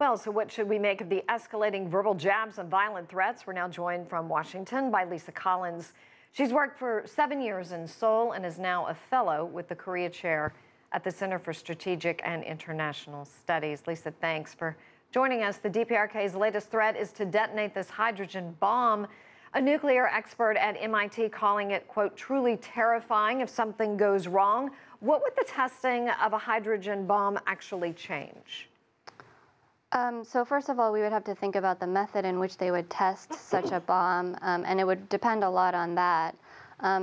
Well, so what should we make of the escalating verbal jabs and violent threats? We're now joined from Washington by Lisa Collins. She's worked for 7 years in Seoul and is now a fellow with the Korea Chair at the Center for Strategic and International Studies. Lisa, thanks for joining us. The DPRK's latest threat is to detonate this hydrogen bomb. A nuclear expert at MIT calling it, quote, truly terrifying if something goes wrong. What would the testing of a hydrogen bomb actually change? So first of all, we would have to think about the method in which they would test such a bomb, and it would depend a lot on that.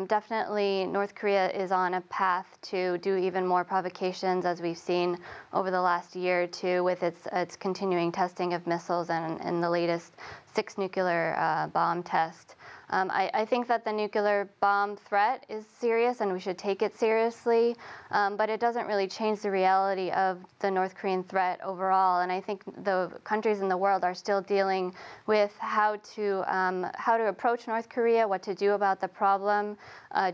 Definitely, North Korea is on a path to do even more provocations, as we've seen over the last year or two, with its continuing testing of missiles and the latest 6 nuclear bomb test. I think that the nuclear bomb threat is serious and we should take it seriously, but it doesn't really change the reality of the North Korean threat overall. And I think the countries in the world are still dealing with how to approach North Korea, what to do about the problem.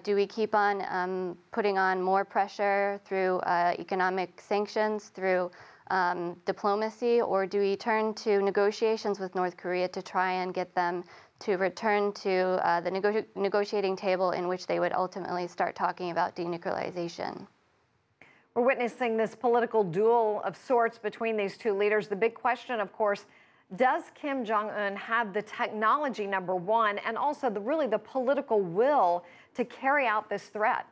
Do we keep on putting on more pressure through economic sanctions, through diplomacy, or do we turn to negotiations with North Korea to try and get them to return to the negotiating table in which they would ultimately start talking about denuclearization? We're witnessing this political duel of sorts between these two leaders. The big question, of course, does Kim Jongun have the technology, number one, and also really the political will to carry out this threat?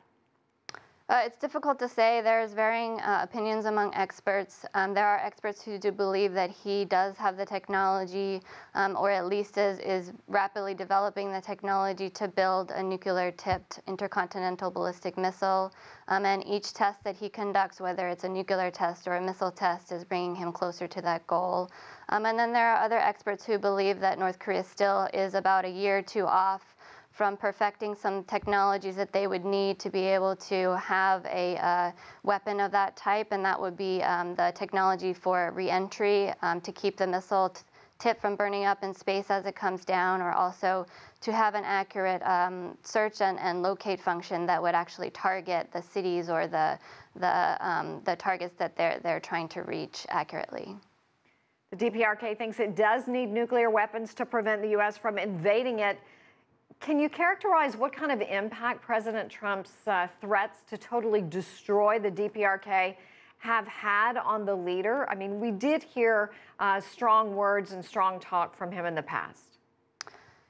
It's difficult to say. There's varying opinions among experts. There are experts who do believe that he does have the technology, or at least is rapidly developing the technology to build a nuclear-tipped intercontinental ballistic missile. And each test that he conducts, whether it's a nuclear test or a missile test, is bringing him closer to that goal. And then there are other experts who believe that North Korea still is about a year or two off from perfecting some technologies that they would need to be able to have a weapon of that type, and that would be the technology for re-entry to keep the missile tip from burning up in space as it comes down, or also to have an accurate search and locate function that would actually target the cities or the targets that they're trying to reach accurately. The DPRK thinks it does need nuclear weapons to prevent the U.S. from invading it. Can you characterize what kind of impact President Trump's threats to totally destroy the DPRK have had on the leader? I mean, we did hear strong words and strong talk from him in the past.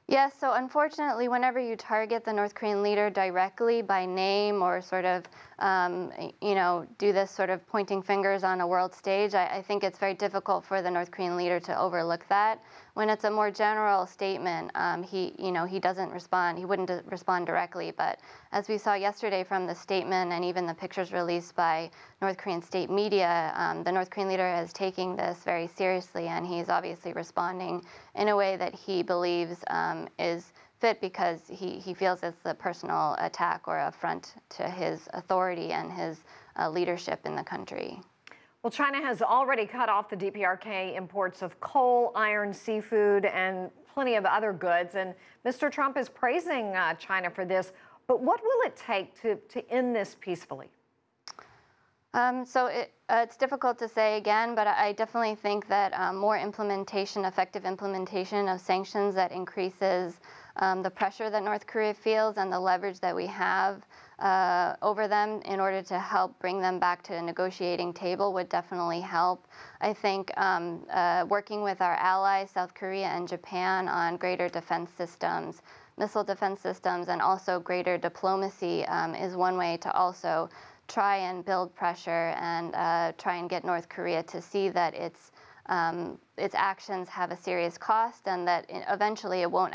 Yes, so unfortunately, whenever you target the North Korean leader directly by name or sort of, do this sort of pointing fingers on a world stage, I think it's very difficult for the North Korean leader to overlook that. When it's a more general statement, he doesn't respond. He wouldn't respond directly. But as we saw yesterday from the statement and even the pictures released by North Korean state media, the North Korean leader is taking this very seriously, and he's obviously responding in a way that he believes is fit because he feels it's a personal attack or affront to his authority and his leadership in the country. Well, China has already cut off the DPRK imports of coal, iron, seafood, and plenty of other goods. And Mr. Trump is praising China for this. But what will it take to end this peacefully? It's difficult to say again, but I definitely think that more effective implementation of sanctions that increases the pressure that North Korea feels and the leverage that we have over them in order to help bring them back to a negotiating table would definitely help. I think working with our allies, South Korea and Japan, on greater defense systems, missile defense systems, and also greater diplomacy is one way to also try and build pressure and try and get North Korea to see that its actions have a serious cost and that eventually it won't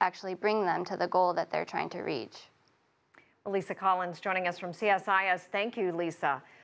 actually bring them to the goal that they're trying to reach. Lisa Collins joining us from CSIS. Thank you, Lisa.